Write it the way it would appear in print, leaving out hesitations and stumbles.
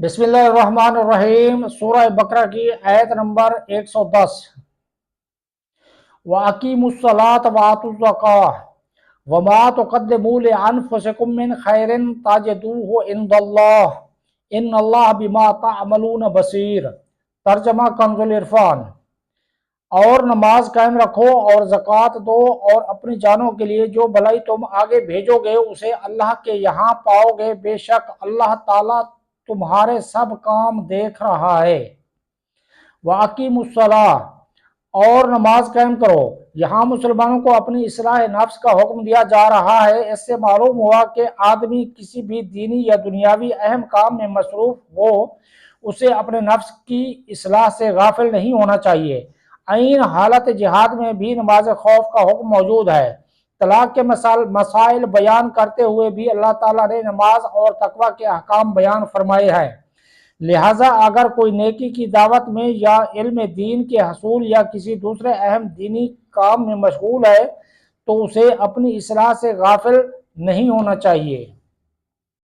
بسم اللہ الرحمن الرحیم۔ سورہ بقرہ کی آیت نمبر 110۔ وَأَقِیمُوا الصَّلَاةَ وَآتُوا الزَّکَاةَ وَمَا تُقَدِّمُوا لِأَنفُسِکُم مِّن خَیْرٍ تَجِدُوهُ عِندَ اللَّهِ إِنَّ اللَّهَ بِمَا تَعْمَلُونَ بَصِیرٌ۔ ترجمہ کنز العرفان۔ اور نماز قائم رکھو اور زکوٰۃ دو اور اپنی جانوں کے لیے جو بھلائی تم آگے بھیجو گے اسے اللہ کے یہاں پاؤ گے، بے شک اللہ تعالیٰ تمہارے سب کام دیکھ رہا ہے۔ وَأَقِیمُوا الصَّلَاةَ اور نماز قائم کرو۔ یہاں مسلمانوں کو اپنی اصلاح نفس کا حکم دیا جا رہا ہے۔ اس سے معلوم ہوا کہ آدمی کسی بھی دینی یا دنیاوی اہم کام میں مصروف ہو اسے اپنے نفس کی اصلاح سے غافل نہیں ہونا چاہیے۔ عین حالت جہاد میں بھی نماز خوف کا حکم موجود ہے۔ طلاق کے مسائل بیان کرتے ہوئے بھی اللہ تعالیٰ نے نماز اور تقوی کے احکام بیان فرمائے ہیں۔ لہٰذا اگر کوئی نیکی کی دعوت میں یا علم دین کے حصول یا کسی دوسرے اہم دینی کام میں مشغول ہے تو اسے اپنی اصلاح سے غافل نہیں ہونا چاہیے۔